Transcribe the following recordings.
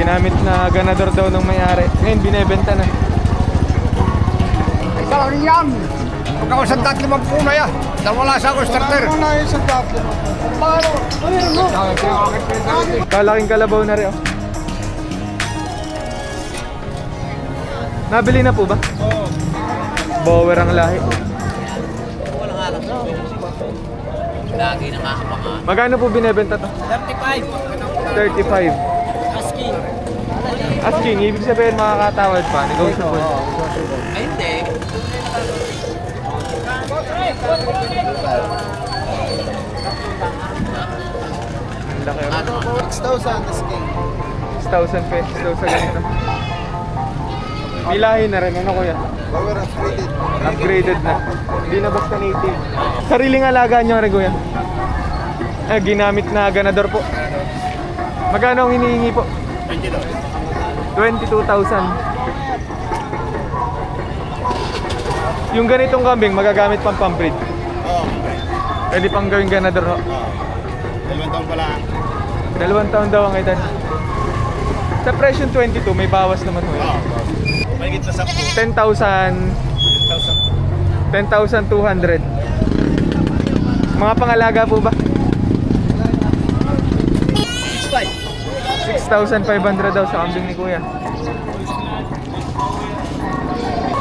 Ginamit na ganador daw ng may-ari. Ngayon binebenta na. Ikaw rin yan. Huwag ako sa dati magpuna yan. Dahil wala sa ako starter. Wala na yung sa dati. Kalaking kalabaw na rin. Nabili na po ba? Oo. Bower ang lahi. Walang alam sa lagi nakakapangan. Magkano po binebenta to? 35. 35. Asking. Asking, ibig sabihin makakatawad pa. Negotiable. Ay, hindi. Ang laki. 6,000 asking. 6,000 pesos daw sa ganito. Pilahin na rin. Ano kuya? Power upgraded. Upgraded na. Hindi na basta native. Sariling alaga nyo rin kuya? Ginamit na ganador po. Magkano ang hinihingi po? 22,000. Yung ganitong kambing, magagamit pang pambreed. Oo. Pwede pang gawing ganador. No? Dalawang taon pala. 2 taon daw ang edad. Sa presyo 22, may bawas naman ho. Mahigit na 10,000. 10,200. Mga pangalaga po ba? 6,500 daw sa kambing ni kuya.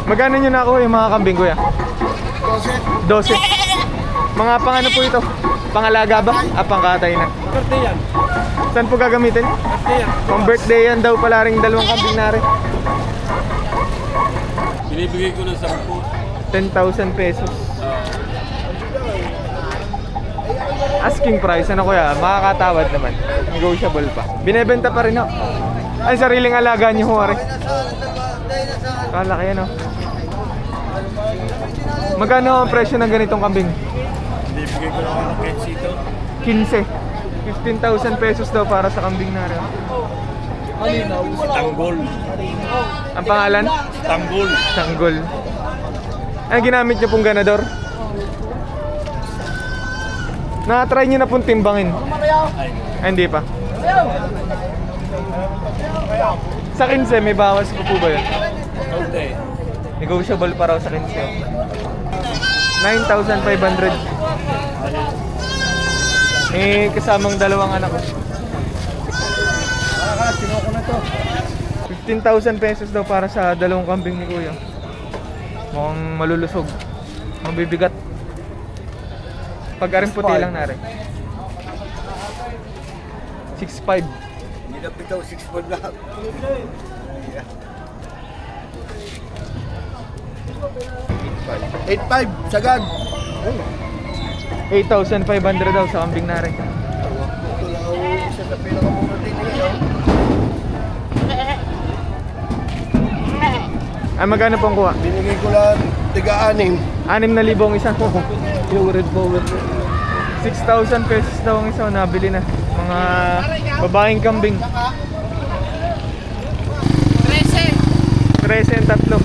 Magkano nyo nakuha yung mga kambing kuya? 12. Mga pang ano po ito? Pangalaga ba? Pangkatay na. Birthday yan. Saan po gagamitin? Birthday yan. Pang birthday yan daw pala ring 2 kambing na rin. Binibigay ko ng 10,000 pesos. Asking price, ano kuya? Makakatawad naman. Negotiable pa. Binebenta pa rin ho. Ay, sariling alaga niyo ho, rin. Kalaki yan ho. Magkano ang presyo ng ganitong kambing? Binibigay ko naman ng ketsito. 15. 15,000 pesos daw para sa kambing na rin. Tanggol. Ang pangalan? Tanggol. Sanggol. Ang ginamit niyo pong ganador? Na-try niyo na pong timbangin? Ay, hindi pa. Sa 15, may bawas po ba yun? Okay. Negotiable pa raw sa 15. 9,500. May kasamang 2 anak ko. Sinuko na to. 15,000 pesos daw para sa 2 kambing ni kuya. Mukhang malulusog. Mabibigat. Pag-aring puti lang na rin. 6,500. Hindi na bitaw 6 na. 8,500 sagad. 8,500 daw sa kambing na rin. Ito lang ang isa sa pinakamura din ngayon. Ay, magkano pong kuha? Binigay ko lang tiga-anim. 6,000 ang isa. Yung red power. 6,000 pesos daw ang isa. Nabili na. Mga babaeng kambing. 13 ang tatlo.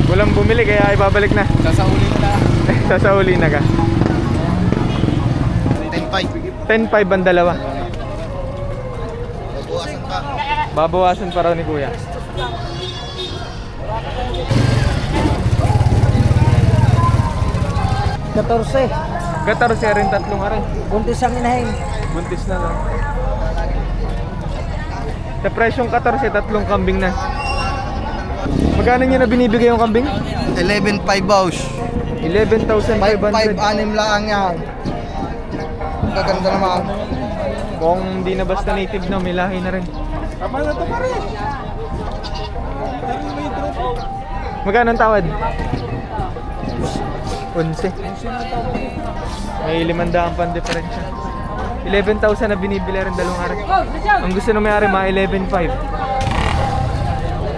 Walang bumili kaya ibabalik na. Sasauli na lang. Sasauli na ka. 10,500. 10,500 ang dalawa. Babawasan pa. Babawasan pa raw ni kuya. Katorse, 14 rin, 3 nga rin. buntis ang inahin. Buntis na lang. Sa presyong 14, 3 kambing na. Magkano niya na binibigay yung kambing? 11,500 boss. 11,500. 5,600 lang yan. Gaganda naman. Kung hindi na basta native na, may lahi na rin. Tama na to pare. Magkano ang tawad? 11. May 500 pang diferensya. 11,000 na binibili rin 2 araw. Ang gusto na may-ari, mga 11,500.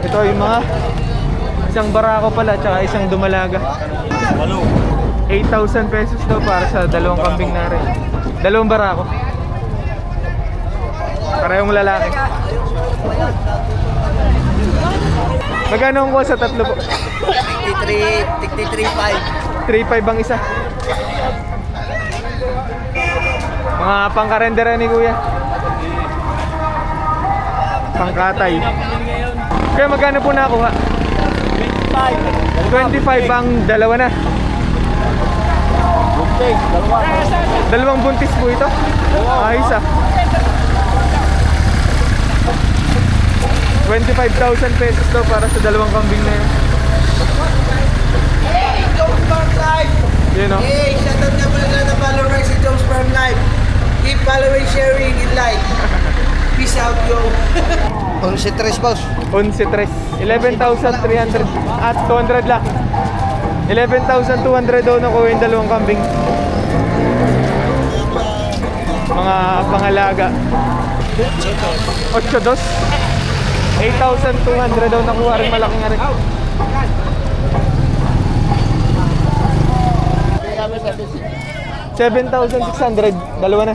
Ito yung mga isang barako pala, tsaka isang dumalaga. 8,000 pesos daw para sa 2 kambing na rin. 2 barako. Parehong lalaki. Magkano ang kuha sa 3 po? 53.5. 3,500 ang isa. Mga pangkarendera ni kuya. Pangkatay. Kaya magkano po nakuha? 25 ang dalawa na. Dalawang buntis po ito? Ayos ah. 25,000 pesos daw para sa dalawang kambing na yun. Jones Farm Live! Yun o. Hey, shoutout nga pala sa followers si Jones Farm Live. Keep following, sharing, and like. Peace out, yo! 11-3, boss. 11.3. 11,300 at 200 lang. 11,200 daw nakuha yung dalawang kambing. Mga pangalaga. 8-2. 8,200 daw nakuha rin, malaki nga rin. 7,600, dalawa na.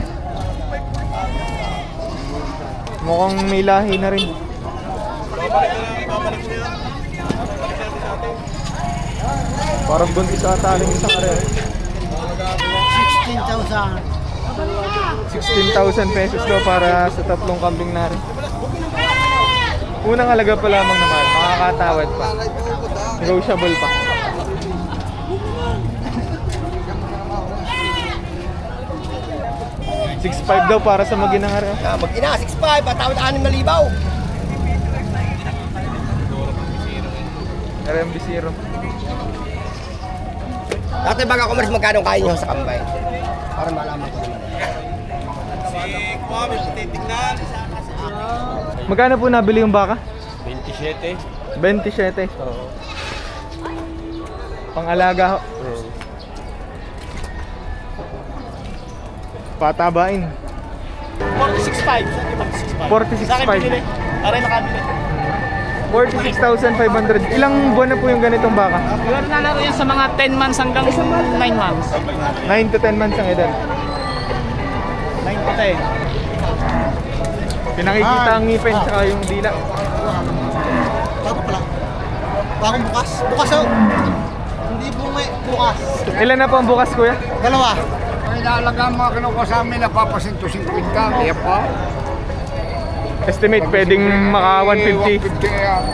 Mukhang may lahi na rin. Parang buntis ata rin isang karera. 16,000 pesos daw para sa tatlong kambing na rin. Unang halaga pa lamang naman, makakatawad pa. Negotiable pa. $6,500 daw para sa maginang rin. Mag-ina, 6'5", patawad 6,000. RMB0. Dati baga commerce, magkano kain nyo sa kambay? Para malaman ko naman. Magkano po nabili yung baka? 27. 27. Pang-alaga ho. Patabain. 46.5. 46,500. Aray nakabili. 46,500. Ilang buwan na po yung ganitong baka? Yun nalaro yan sa mga 10 months hanggang 9 months. 9 to 10 months ang edad. 9 to 10. Pinakikita ang ngipin tsaka yung dila. Bago pala. Bagong bukas. Bukas oh. Hindi bukas. Ilan na po ang bukas, kuya? Dalawa. Ang inaalaga ang mga kinukuha sa amin na papasinto 50. Kaya pa. Estimate, pwedeng maka 150. 150 kaya.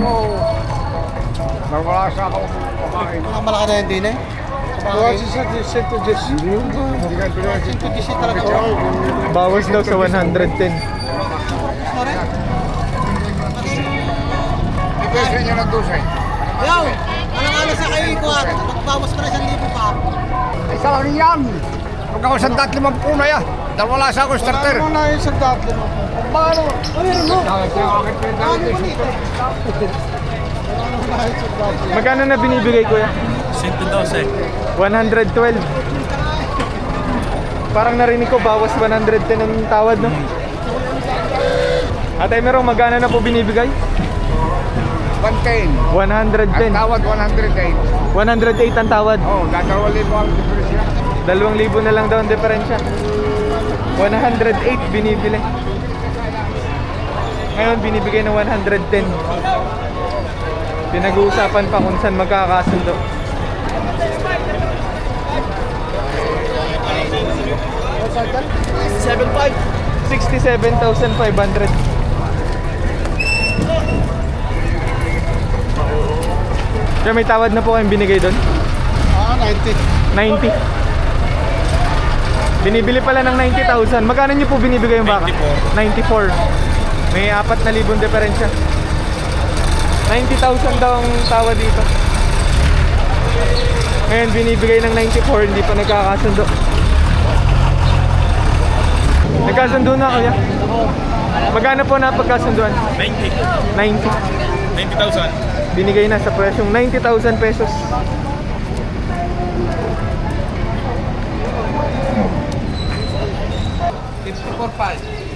Oo. Nawala sa ako. Kumain. Ang malaki na hindi na eh. Kasi sa 110. Hindi ka tuloy. 120 talaga. Bawas daw sa 110. Sorry. Ipesa niyo ng dusay. Yo! Alang-alang sa kayo ikuhat. Magbawas pa na 1,000 pa. Isa lang yan. Huwag ako 150 na yan. Dahil wala sa ako starter. Wala na yung 150. Paano? Magkano na binibigay, kuya? 112. 112. Parang narinig ko, bawas 110 ang tawad, no? Atay Merong, magkano na po binibigay? 110. 110. Ang tawad 108. 108 ang tawad. Oh, dadawalin mo ang diferensya. 2,000 na lang daw ang diferensya. 108 binibili. Ngayon binibigay ng 110. Pinag-uusapan pa kung saan magkakasundo. $67,500. Kaya may tawad na po kayong binigay doon? 90. Binibili pala ng 90,000. Magkano niyo po binibigay yung baka? 94. May 4,000 diferensya. 90,000 daw ang tawad dito. Ngayon binibigay ng 94, hindi pa nagkakasundo. Nagkasundo na, kuya? Magkano po na pagkasunduan? 90. 90,000. Binigay na sa presyong 90,000 pesos.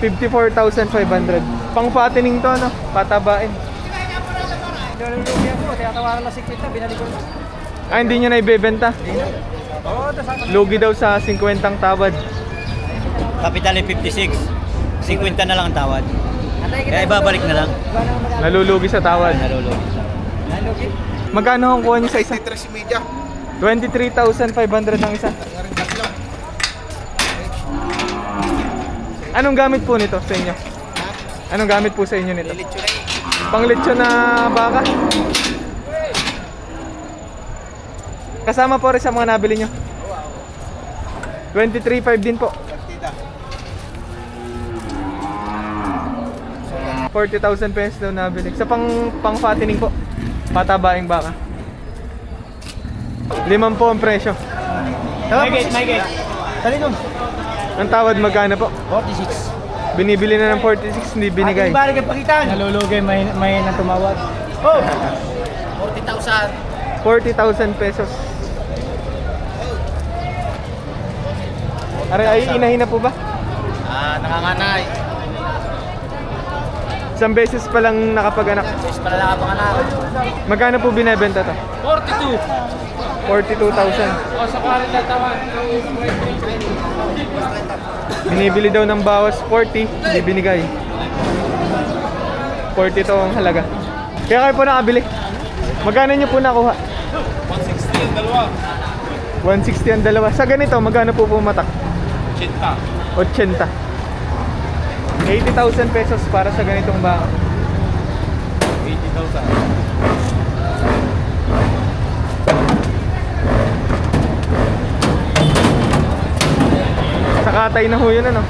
$54,500. Pang fattening to, ano? Patabain. Ah, hindi nyo na ibebenta? Lugi daw sa 50 ang tawad. Kapital ay 56. 50 na lang ang tawad. Kaya ibabalik na lang. Nalulugi sa tawad. Nalulog. Magkano ang kuha nyo sa isa? 23,500 ang isa. Anong gamit po nito sa inyo? Anong gamit po sa inyo nito? Lilitsyo na eh. Pang lechon na baka. Kasama po rin sa mga nabili nyo. 23.5 din po. 40,000 pesos daw nabili. Sa pang fattening po. Patabaing baka. 5 po ang presyo. My gate. Tali doon. Ang tawad magkano po? 46. Binibili na ng 46, hindi binigay. Ating balik ang pakitan. Nalulugay, may nang tumawad. Oh! 40,000 pesos. Aray, ay inahin na po ba? Nanganganay. Isang beses pa lang nakapag-anak. Bes pala lang kapang anak. Magkano po binebenta to? 42. 42,000. O, sa 40 tawan. Binibili daw ng bawas 40, hindi binigay. 40 to ang halaga. Kaya kayo po nakabili. Magkano nyo po nakuha? 160 ang dalawa. 160 ang dalawa. Sa ganito, magkano po pumatak? 80. 80. 80,000 pesos para sa ganitong baka. 80,000. Sa katay na ho yun ano.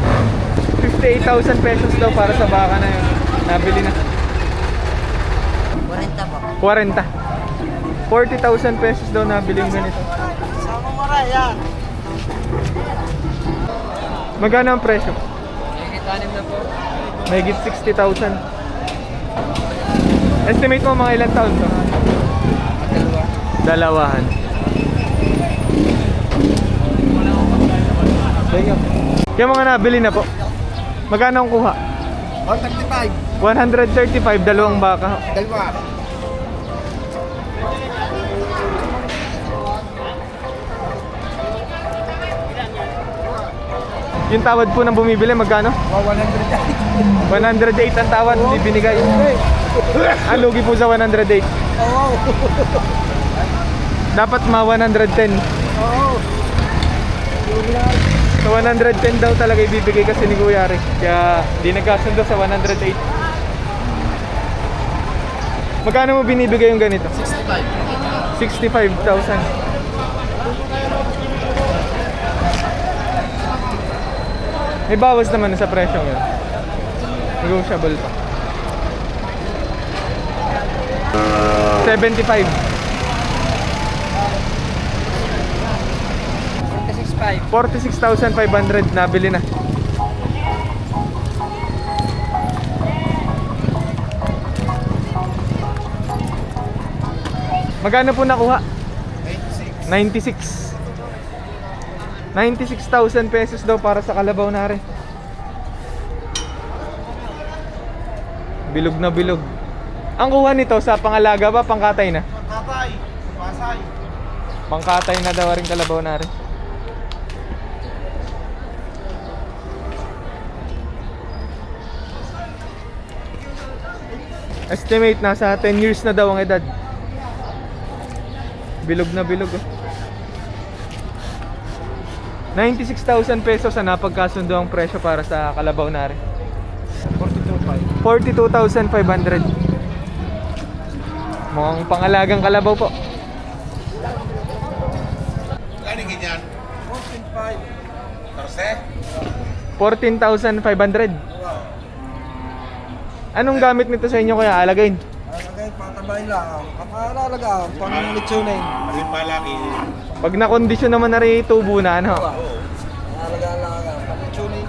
58,000 pesos daw para sa baka na yun. Nabili na. 40 po. 40. 40,000 pesos daw nabili yung ganito. Sama mo rin yan. Magkano ang presyo? Tanim na po. Mahigit 60,000. Estimate mo mga ilang taon to? Dalawahan. Yung mga nabili na po. Magkano ang kuha? 135. 135, dalawang baka. Dalawa. Yung tawad po ng bumibili, magkano? 108 ang tawad, hindi binigay. Ang lugi po sa 108. Dapat ma 110. So 110 daw talaga ibibigay kasi ni Kuya Rick. Kaya di nagkasundo sa 108. Magkano mo binibigay yung ganito? 65,000. May bawas naman sa presyo yun. Negotiable pa. 75. 46,500 nabili na. Magkano po nakuha? 96. 96,000 pesos daw para sa kalabaw na rin. Bilog na bilog. Ang kuha nito sa pangalaga ba, pangkatay na? Pangkatay. Pasay. Pangkatay na daw rin kalabaw na rin. Estimate nasa 10 years na daw ang edad. Bilog na bilog oh. 96,000 pesos ang napagkasundo ang presyo para sa kalabaw na rin. 42,500. Mukhang pangalagang kalabaw po. Kani ganyan? 14,500. Anong gamit nito sa inyo kaya alagain? Alagay, patabay lang. Kapalalaga, pang litsunin. Rin palaki. Pag nakondisyon naman na rin tubo na ano. Alaga lang, pang litsunin.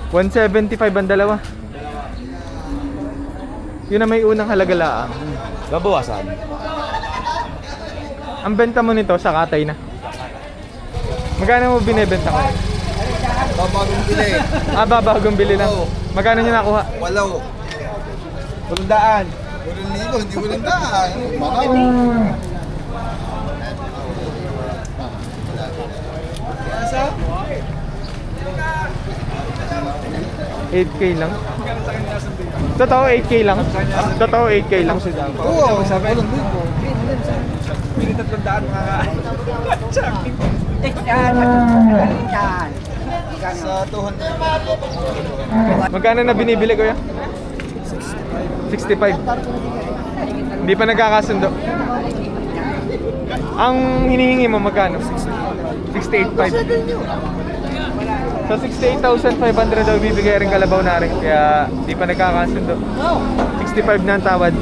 175 ang dalawa. Yun na may unang halaga laang. Babawasan. Ang benta mo nito sa katay na. Magkano mo binebenta ko? Babagong bili. Babagong bili lang. Magkano nyo nakuha? 8. 800. 8,000, hindi 800. Makaw. 8K lang. Totoo 8K lang. Totoo 8K lang. Oo, sabi ko lang dito. Pinitatlong daan mga Sa 200. Magkano na binibili ko yan? 65. Hindi pa nagkakasundo. Ang hinihingi mo magkano? 68.5. So 68,500 daw bibigay rin kalabaw na rin. Kaya di pa nagkakasundo. 65 na ang tawad.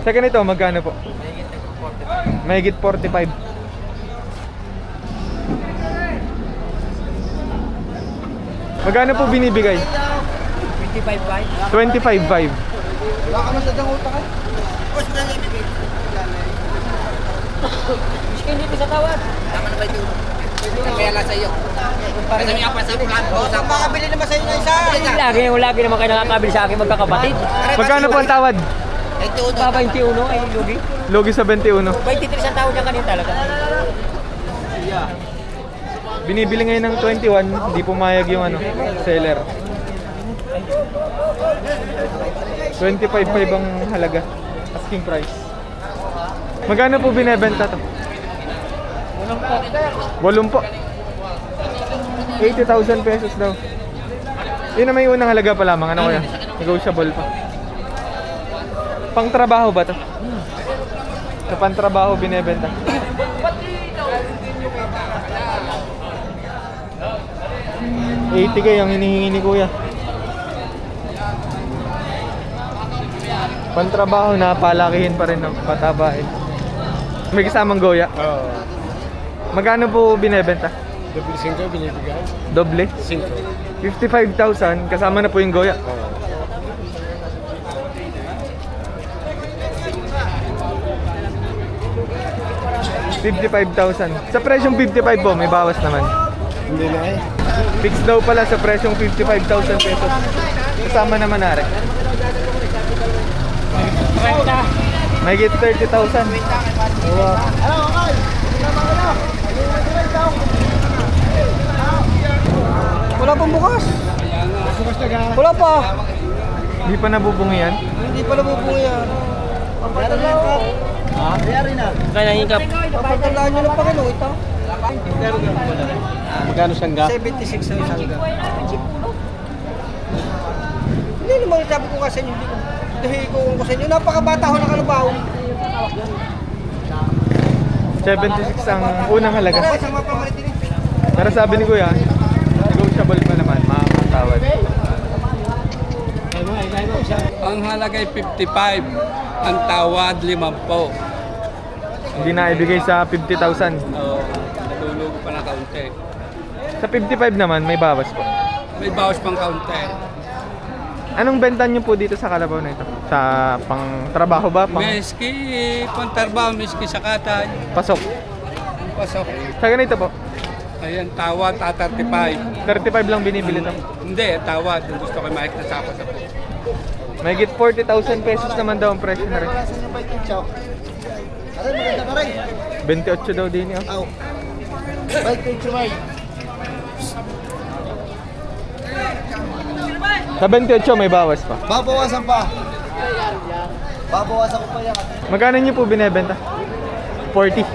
Sa ganito, magkano po? Mahigit 45. Magkano po binibigay? 25.5. Wala ka masyadong utang ka? Kaya lang sa iyo. Kasi may apa sa ulan ko. Makabili naman sa iyo na isa. Lagi naman kayo nakakabili sa akin magkakapatid. Magkano po ang tawad? Pa 21 ay lugi. Logi sa 21. 23 ang tawad niya kanina talaga. Binibili ngayon ng 21, hindi pumayag yung ano, seller. 25.5 ang halaga. Asking price. Magkano po binebenta to? 8 po. 80,000 pesos daw. Yun na may unang halaga pa lamang. Ano kaya? Negotiable pa. Pang trabaho ba to? Sa pang-trabaho binebenta. 80K ang hinihingi ni kuya. Pantrabaho na palakihin pa rin ng patabain. May kasamang goya. Oo. Magkano po binebenta? Double 5 binibigay. Doble? 5. 55,000 kasama na po yung goya. Oo. $55,000. Sa presyong 55 po, may bawas naman. Hindi na eh. Fix daw pala sa presyong 55,000 pesos. Kasama naman na rin. May get 30,000. Wow. Wala pang bukas. Wala pa. Hindi pa nabubungi yan. Hindi pa nabubungi yan. Papatalaan ka. Mayari na. Kaya hingkap. Papatalaan nyo ng Panginoon ito. Magkano siyang ga? 76 ang isang ga. Hindi naman sabi ko kasi hindi ko. Dahil ko sa inyo. Napakabata ho ng kalabaw. 76 ang unang halaga. Para isang mapamalitin eh. Pero sabi ni kuya, negotiable pa naman, makakatawad. Ang halaga ay 55, ang tawad 50. Hindi na ibigay sa 50,000. Oo, natulog pa na kaunti. Sa 55 naman, may bawas po. May bawas pang kaunti. Anong benta niyo po dito sa kalabaw na ito? Sa pang trabaho ba? Pang Meski pantarbaho, meski sa katay. pasok? Pasok. Sa ganito po, Ayan, tawad 35. 35 lang binibili ito. Hindi, tawad. Kung gusto ko maik na sapat ako. May get 40,000 pesos naman daw ang presyo na rin. Aray, maganda ka rin. 28 daw din yun. Aw. Bike to Chumay. Sa 28 may bawas pa. Babawasan pa. Babawasan ko pa yan. Magkano niyo po binebenta? 40.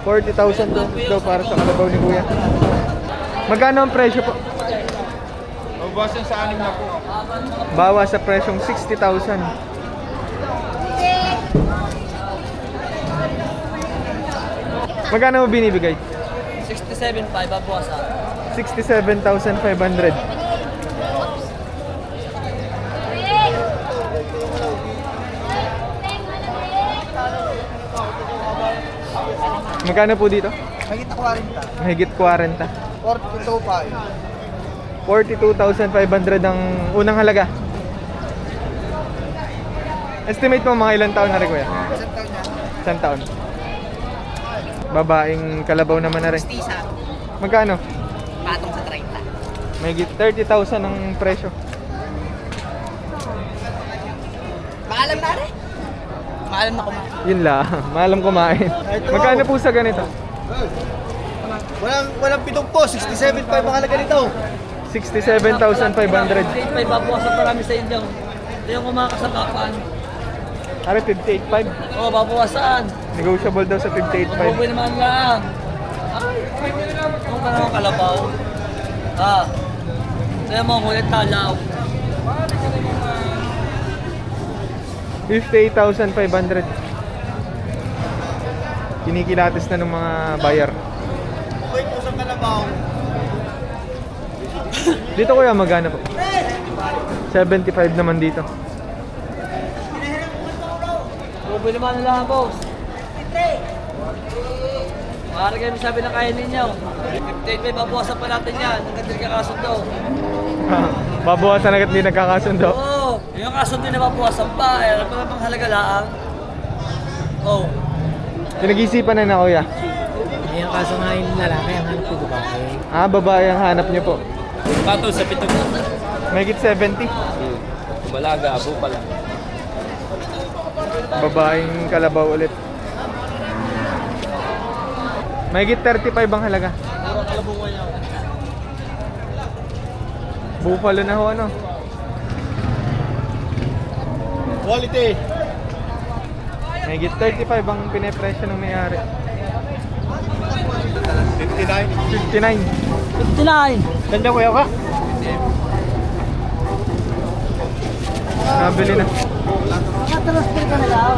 40,000 daw para sa kalabaw ni kuya. Magkano ang presyo po? Mabawasan sa 6 na po. Bawas sa presyong 60,000. Magkano mo binibigay? 67.5 babawasan. 67,500. Magkano po dito? Magkita 40. Mahigit 40. 42.5. 42,500 ang unang halaga. Estimate mo mga ilang taon na rin kuya? Isang taon yan. Isang taon. Babaeng kalabaw naman na rin. Tisa. Magkano? Patong sa 30. Mahigit 30,000 ang presyo. Maalam na rin. Maalam na kumain. Yun lang, maalam kumain. Magkano po sa ganito? Walang pitong po. 67.5 ang halaga nito. 67,500. May babawasan pa namin sa inyo. Hindi yung kumakasakapaan. Are 58.5. Oo, babawasan. Negotiable daw sa 58.5. Mabubuhay naman lang. Ay, kung ka naman kalabaw. Ah, kaya mo kulit talaw. 58,500. Kinikilatis na ng mga buyer. Wait po sa kalabaw. Dito kuya magana po? 75 naman dito. Mabubuhay naman lang, boss. Maaari kayo sabi na kaya ninyo. 58 may babawasan pa natin yan. Hanggang hindi kakasundo. Babawasan agad hindi nagkakasundo. Oo, yung kasundo na babawasan pa. Eh, alam mo namang halaga lang. Oo. Pinag-isipan na na kuya. Eh, yung kaso nga yung lalaki, ang hanap ko babae. Ah, babae ang hanap niyo po. Pato sa pitong. Mahigit 70. Balaga, abo pala. Babaeng kalabaw ulit. Mahigit 35 ang halaga. Buffalo na ho ano. Quality. Mahigit 35 ang pinipresyo ng may-ari. 59. 59! Ganda kuya ka? Nabili na. Nakatransfer ka na daw.